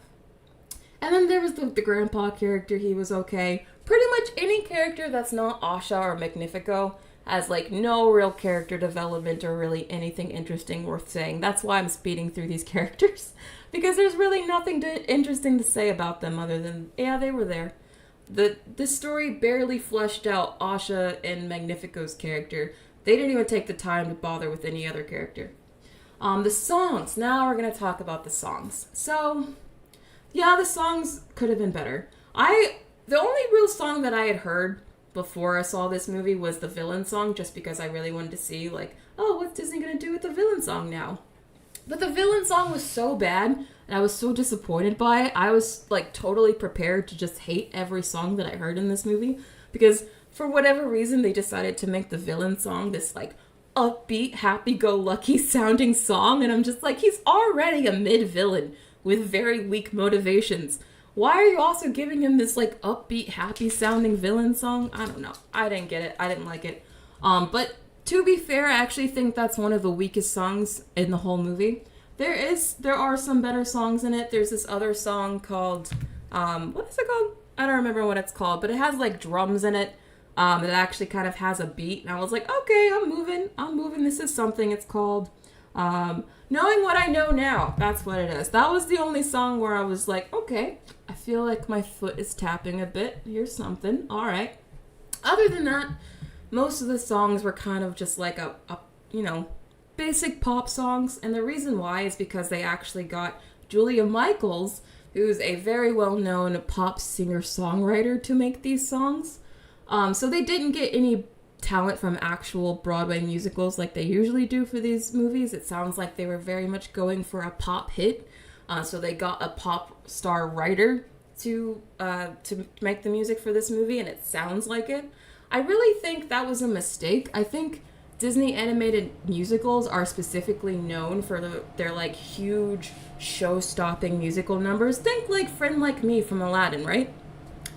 Speaker 1: And then there was the grandpa character. He was okay. Pretty much any character that's not Asha or Magnifico has like no real character development or really anything interesting worth saying. That's why I'm speeding through these characters, because there's really nothing interesting to say about them other than, yeah, they were there. This story barely fleshed out Asha and Magnifico's character. They didn't even take the time to bother with any other character. The songs. Now we're going to talk about the songs. So, yeah, the songs could have been better. The only real song that I had heard before I saw this movie was the villain song, just because I really wanted to see, like, oh, what's Disney going to do with the villain song now? But the villain song was so bad, and I was so disappointed by it. I was, like, totally prepared to just hate every song that I heard in this movie, because for whatever reason, they decided to make the villain song this, like, upbeat, happy-go-lucky sounding song, and I'm just like, he's already a mid-villain with very weak motivations. Why are you also giving him this, like, upbeat, happy-sounding villain song? I don't know. I didn't get it. I didn't like it. But to be fair, I actually think that's one of the weakest songs in the whole movie. There are some better songs in it. There's this other song called, what is it called? I don't remember what it's called, but it has, like, drums in it. It actually kind of has a beat, and I was like, okay, I'm moving. This is something. It's called, Knowing What I Know Now. That's what it is. That was the only song where I was like, okay, I feel like my foot is tapping a bit. Here's something. All right. Other than that, most of the songs were kind of just like a basic pop songs. And the reason why is because they actually got Julia Michaels, who's a very well-known pop singer-songwriter, to make these songs. So they didn't get any talent from actual Broadway musicals like they usually do for these movies. It sounds like they were very much going for a pop hit. So they got a pop star writer to make the music for this movie, and it sounds like it. I really think that was a mistake. I think Disney animated musicals are specifically known for their like huge show-stopping musical numbers. Think like Friend Like Me from Aladdin, right?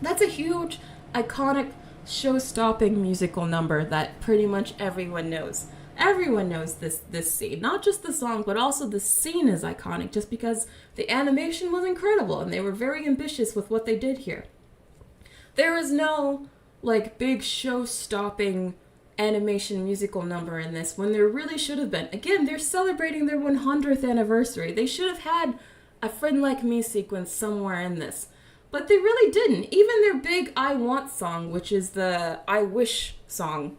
Speaker 1: That's a huge, iconic show-stopping musical number that pretty much everyone knows. Everyone knows this scene. Not just the song, but also the scene is iconic just because the animation was incredible and they were very ambitious with what they did here. There is no, like, big show-stopping animation musical number in this when there really should have been. Again, they're celebrating their 100th anniversary. They should have had a Friend Like Me sequence somewhere in this. But they really didn't. Even their big I Want song, which is the I Wish song,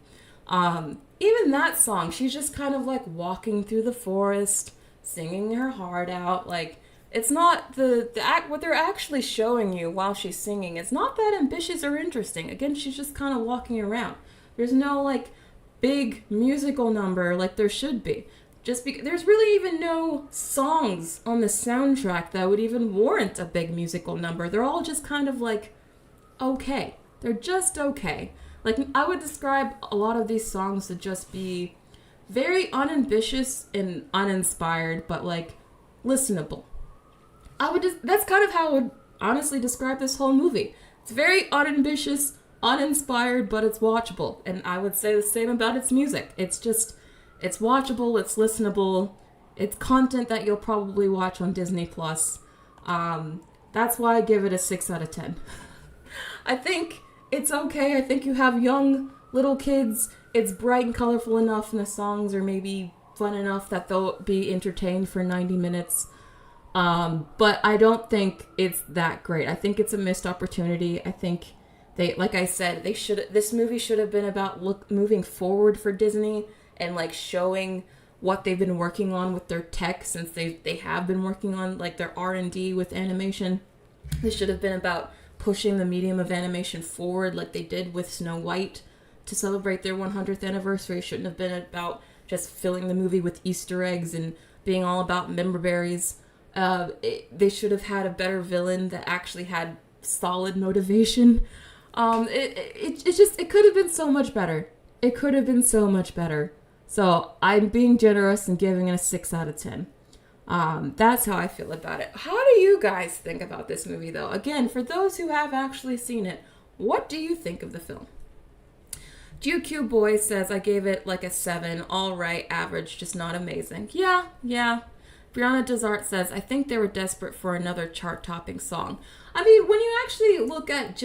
Speaker 1: even that song, she's just kind of like walking through the forest, singing her heart out. Like, it's not what they're actually showing you while she's singing. It's not that ambitious or interesting. Again, she's just kind of walking around. There's no like big musical number like there should be. Just because there's really even no songs on the soundtrack that would even warrant a big musical number. They're all just kind of like okay. They're just okay. Like, I would describe a lot of these songs to just be very unambitious and uninspired, but like listenable. That's kind of how I would honestly describe this whole movie. It's very unambitious, uninspired, but it's watchable. And I would say the same about its music. It's watchable, it's listenable, it's content that you'll probably watch on Disney+. That's why I give it a 6 out of 10. I think it's okay. I think you have young little kids. It's bright and colorful enough, and the songs are maybe fun enough that they'll be entertained for 90 minutes. But I don't think it's that great. I think it's a missed opportunity. I think like I said, this movie should have been about moving forward for Disney and like showing what they've been working on with their tech, since they have been working on like their R&D with animation. This should have been about pushing the medium of animation forward like they did with Snow White to celebrate their 100th anniversary. It shouldn't have been about just filling the movie with Easter eggs and being all about member berries. They should have had a better villain that actually had solid motivation. It could have been so much better. It could have been so much better. So I'm being generous and giving it a 6 out of 10. That's how I feel about it. How do you guys think about this movie, though? Again, for those who have actually seen it, what do you think of the film? GQ Boy says, I gave it like a 7. All right, average, just not amazing. Yeah. Brianna Desart says, I think they were desperate for another chart-topping song. I mean, when you actually look at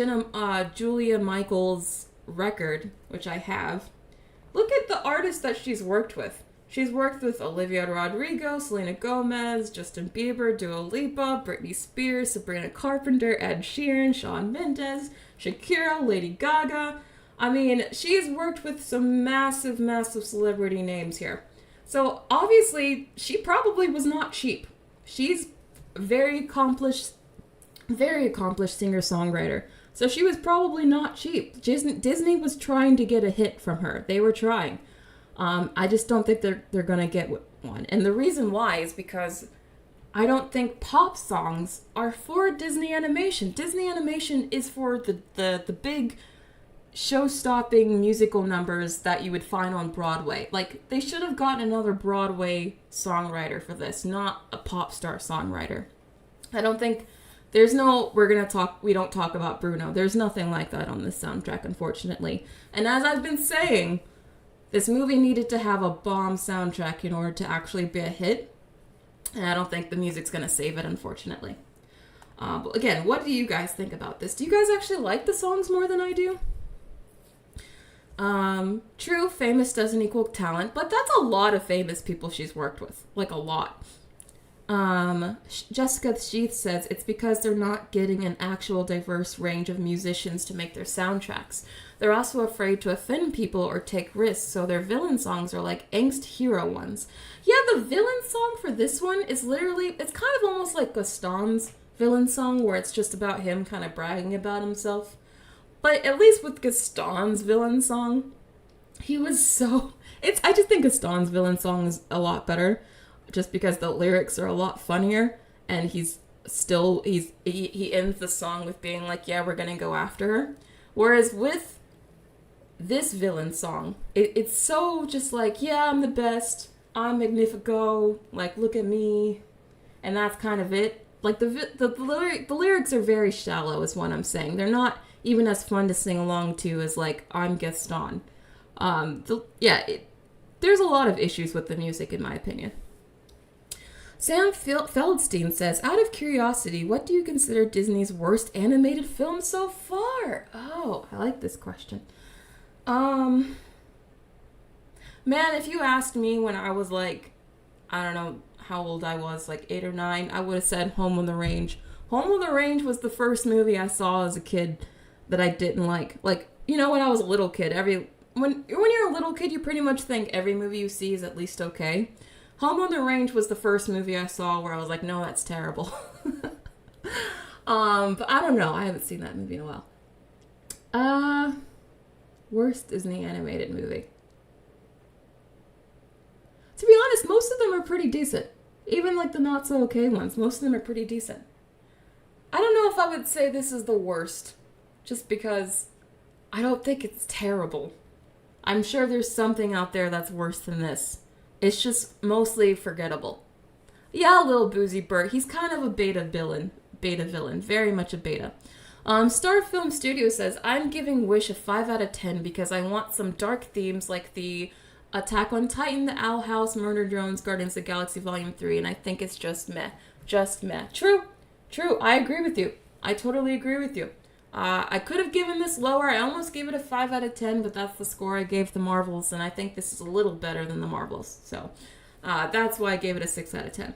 Speaker 1: Julia Michaels' record, which I have, look at the artists that she's worked with. She's worked with Olivia Rodrigo, Selena Gomez, Justin Bieber, Dua Lipa, Britney Spears, Sabrina Carpenter, Ed Sheeran, Shawn Mendes, Shakira, Lady Gaga. I mean, she's worked with some massive, massive celebrity names here. So, obviously, she probably was not cheap. She's very accomplished singer-songwriter. So she was probably not cheap. Disney was trying to get a hit from her. They were trying. I just don't think they're going to get one. And the reason why is because I don't think pop songs are for Disney Animation. Disney Animation is for the big show-stopping musical numbers that you would find on Broadway. Like, they should have gotten another Broadway songwriter for this, not a pop star songwriter. I don't think we don't talk about Bruno. There's nothing like that on this soundtrack, unfortunately. And as I've been saying, this movie needed to have a bomb soundtrack in order to actually be a hit. And I don't think the music's going to save it, unfortunately. But again, what do you guys think about this? Do you guys actually like the songs more than I do? True, famous doesn't equal talent, but that's a lot of famous people she's worked with. Like, a lot. Jessica Sheath says it's because they're not getting an actual diverse range of musicians to make their soundtracks. They're also afraid to offend people or take risks, so their villain songs are like angst hero ones. Yeah, the villain song for this one is literally, it's kind of almost like Gaston's villain song, where it's just about him kind of bragging about himself. But at least with Gaston's villain song, I just think Gaston's villain song is a lot better, just because the lyrics are a lot funnier, and he ends the song with being like, yeah, we're gonna go after her. Whereas with this villain song, it's so just like, yeah, I'm the best, I'm Magnifico, like, look at me, and that's kind of it. Like, the lyrics are very shallow, is what I'm saying. They're not even as fun to sing along to as, like, I'm Gaston. There's a lot of issues with the music, in my opinion. Sam Feldstein says, out of curiosity, what do you consider Disney's worst animated film so far? Oh, I like this question. Man, if you asked me when I was like, I don't know how old I was, like 8 or 9, I would have said Home on the Range. Home on the Range was the first movie I saw as a kid that I didn't like. Like, you know, when I was a little kid, when you're a little kid, you pretty much think every movie you see is at least okay. Home on the Range was the first movie I saw where I was like, no, that's terrible. But I don't know. I haven't seen that movie in a while. Worst Disney animated movie. To be honest, most of them are pretty decent. Even like the not so okay ones, most of them are pretty decent. I don't know if I would say this is the worst, just because I don't think it's terrible. I'm sure there's something out there that's worse than this. It's just mostly forgettable. Yeah, Little Boozy Bert, he's kind of a beta villain, very much a beta. Star Film Studio says, I'm giving Wish a 5 out of 10 because I want some dark themes like the Attack on Titan, the Owl House, Murder Drones, Guardians of the Galaxy Volume 3, and I think it's just meh. Just meh. True, I agree with you. I totally agree with you. I could have given this lower. I almost gave it a 5 out of 10, but that's the score I gave the Marvels, and I think this is a little better than the Marvels. So that's why I gave it a 6 out of 10.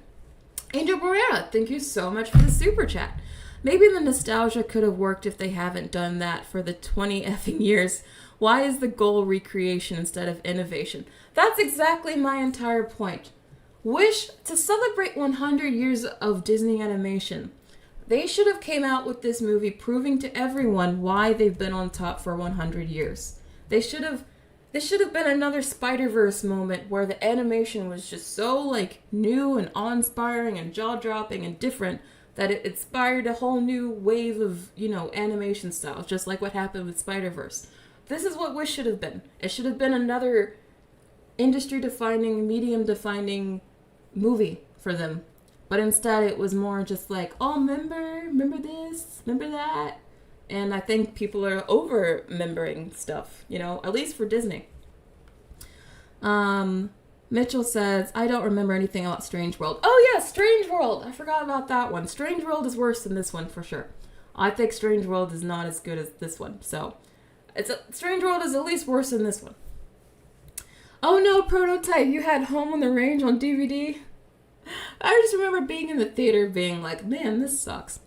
Speaker 1: Angel Barrera, thank you so much for the super chat. Maybe the nostalgia could have worked if they haven't done that for the 20 effing years. Why is the goal recreation instead of innovation? That's exactly my entire point. Wish to celebrate 100 years of Disney animation. They should have came out with this movie proving to everyone why they've been on top for 100 years. This should have been another Spider-Verse moment where the animation was just so, like, new and awe-inspiring and jaw-dropping and different that it inspired a whole new wave of, animation styles, just like what happened with Spider-Verse. This is what Wish should have been. It should have been another industry-defining, medium-defining movie for them. But instead it was more just like, oh, remember this, remember that. And I think people are over-remembering stuff, at least for Disney. Mitchell says, I don't remember anything about Strange World. Oh yeah, Strange World! I forgot about that one. Strange World is worse than this one for sure. I think Strange World is not as good as this one. So, Strange World is at least worse than this one. Oh no, Prototype, you had Home on the Range on DVD? I just remember being in the theater being like, man, this sucks.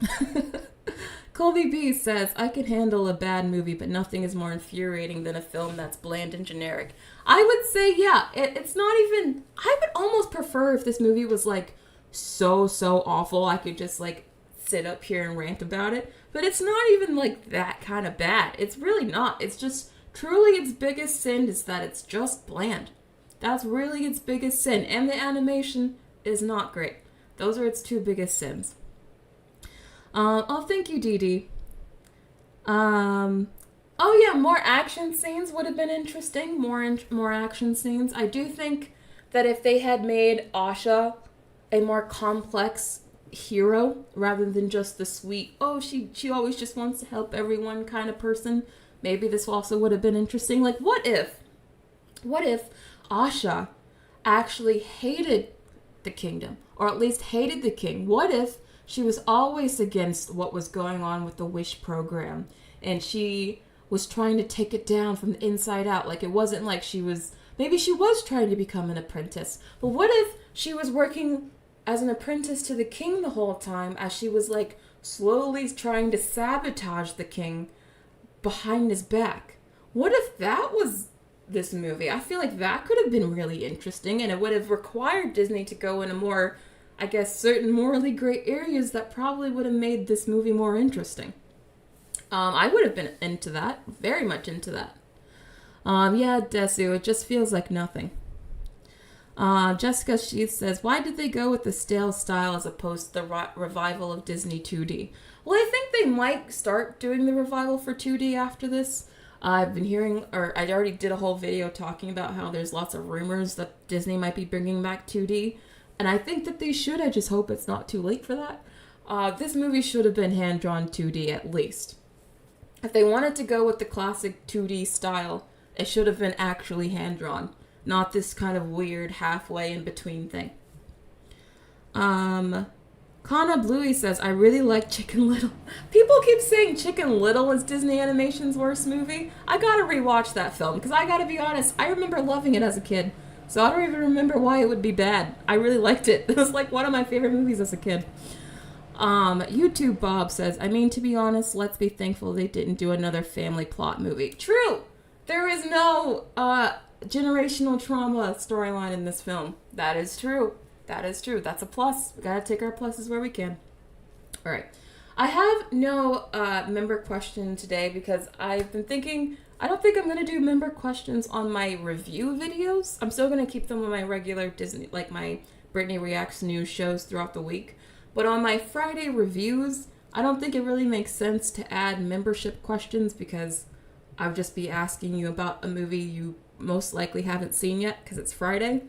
Speaker 1: Colby B says, I can handle a bad movie, but nothing is more infuriating than a film that's bland and generic. I would say, yeah, it's not even... I would almost prefer if this movie was, like, so awful I could just, like, sit up here and rant about it. But it's not even, like, that kind of bad. It's really not. It's just, truly its biggest sin is that it's just bland. That's really its biggest sin. And the animation is not great. Those are its two biggest sins. Thank you, Dee Dee. Oh yeah, more action scenes would have been interesting. More action scenes. I do think that if they had made Asha a more complex hero rather than just the sweet, she always just wants to help everyone kind of person, maybe this also would have been interesting. Like, what if Asha actually hated the kingdom, or at least hated the king? What if she was always against what was going on with the Wish program, and she was trying to take it down from the inside out? Like, it wasn't like maybe she was trying to become an apprentice, but what if she was working as an apprentice to the king the whole time, as she was, like, slowly trying to sabotage the king behind his back? What if that was this movie? I feel like that could have been really interesting, and it would have required Disney to go in a more, I guess, certain morally gray areas that probably would have made this movie more interesting. I would have been into that. Very much into that. Yeah, Desu, it just feels like nothing. Jessica Sheath says, why did they go with the stale style as opposed to the revival of Disney 2D? Well, I think they might start doing the revival for 2D after this. I've been hearing, or I already did a whole video talking about how there's lots of rumors that Disney might be bringing back 2D. And I think that they should. I just hope it's not too late for that. This movie should have been hand-drawn 2D at least. If they wanted to go with the classic 2D style, it should have been actually hand-drawn, not this kind of weird halfway in between thing. Kana Bluey says, I really like Chicken Little. People keep saying Chicken Little is Disney Animation's worst movie. I gotta rewatch that film, because I gotta be honest, I remember loving it as a kid. So I don't even remember why it would be bad. I really liked it. It was like one of my favorite movies as a kid. YouTube Bob says, I mean, to be honest, let's be thankful they didn't do another family plot movie. True! There is no generational trauma storyline in this film. That is true. That is true. That's a plus. We gotta take our pluses where we can. Alright. I have no member question today because I've been thinking, I don't think I'm going to do member questions on my review videos. I'm still going to keep them on my regular Disney, like my Brittany Reacts news shows throughout the week. But on my Friday reviews, I don't think it really makes sense to add membership questions because I'll just be asking you about a movie you most likely haven't seen yet because it's Friday.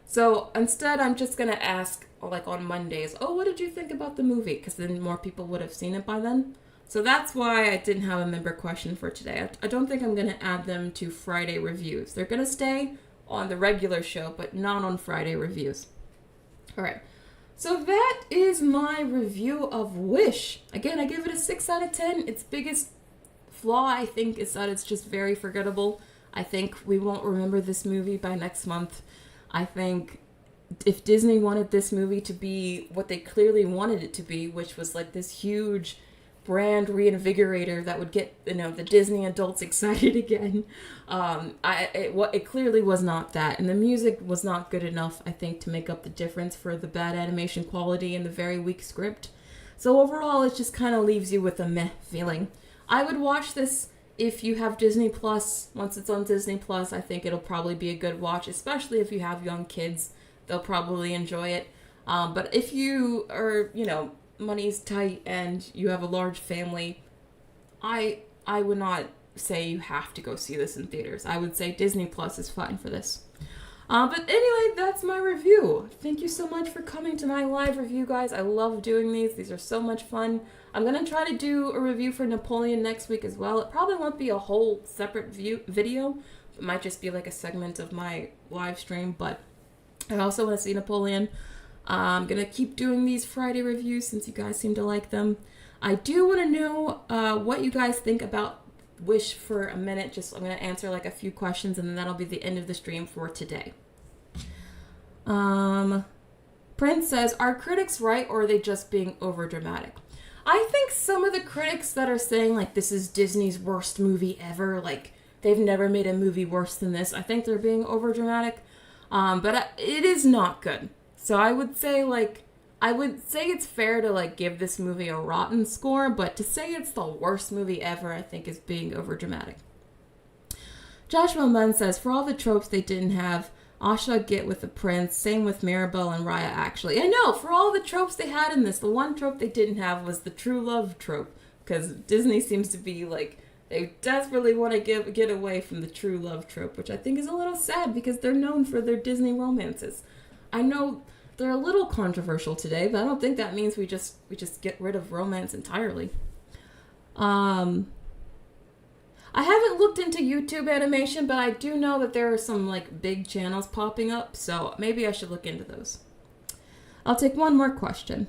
Speaker 1: So instead, I'm just going to ask, like on Mondays, what did you think about the movie? Because then more people would have seen it by then. So that's why I didn't have a member question for today. I don't think I'm going to add them to Friday reviews. They're going to stay on the regular show, but not on Friday reviews. All right. So that is my review of Wish. Again, I give it a 6 out of 10. Its biggest flaw, I think, is that it's just very forgettable. I think we won't remember this movie by next month. I think if Disney wanted this movie to be what they clearly wanted it to be, which was like this huge brand reinvigorator that would get, the Disney adults excited again, it clearly was not that. And the music was not good enough, I think, to make up the difference for the bad animation quality and the very weak script. So overall, it just kind of leaves you with a meh feeling. I would watch this if you have Disney Plus. Once it's on Disney Plus, I think it'll probably be a good watch, especially if you have young kids. They'll probably enjoy it. But if you are, money's tight and you have a large family, I would not say you have to go see this in theaters. I would say Disney Plus is fine for this. But anyway, that's my review. Thank you so much for coming to my live review, guys. I love doing these. These are so much fun. I'm going to try to do a review for Napoleon next week as well. It probably won't be a whole separate video. It might just be like a segment of my live stream, but I also want to see Napoleon. I'm going to keep doing these Friday reviews since you guys seem to like them. I do want to know what you guys think about Wish for a minute. I'm going to answer like a few questions, and then that'll be the end of the stream for today. Prince says, are critics right, or are they just being over dramatic? I think some of the critics that are saying like this is Disney's worst movie ever, like they've never made a movie worse than this, I think they're being over dramatic. But it is not good. So I would say it's fair to like give this movie a rotten score, but to say it's the worst movie ever, I think is being over dramatic. Joshua Munn says, for all the tropes they didn't have, Asha get with the prince, same with Mirabelle and Raya actually. I know, for all the tropes they had in this, the one trope they didn't have was the true love trope, because Disney seems to be like, they desperately want to get away from the true love trope, which I think is a little sad because they're known for their Disney romances. I know they're a little controversial today, but I don't think that means we just get rid of romance entirely. I haven't looked into YouTube animation, but I do know that there are some like big channels popping up, so maybe I should look into those. I'll take one more question.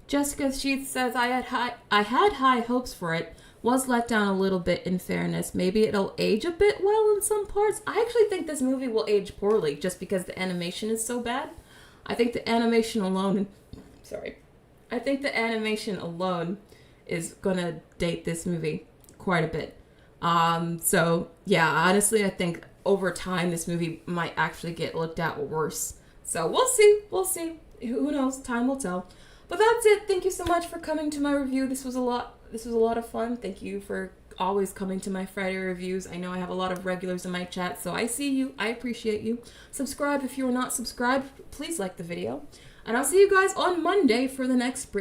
Speaker 1: Jessica Sheets says, I had high hopes for it. Was let down a little bit in fairness. Maybe it'll age a bit well in some parts. I actually think this movie will age poorly just because the animation is so bad. I think the animation alone is gonna date this movie quite a bit. So yeah, honestly, I think over time this movie might actually get looked at worse. So we'll see. Who knows? Time will tell. But that's it. Thank you so much for coming to my review. This was a lot of fun. Thank you for always coming to my Friday reviews. I know I have a lot of regulars in my chat, so I see you. I appreciate you. Subscribe if you are not subscribed. Please like the video. And I'll see you guys on Monday for the next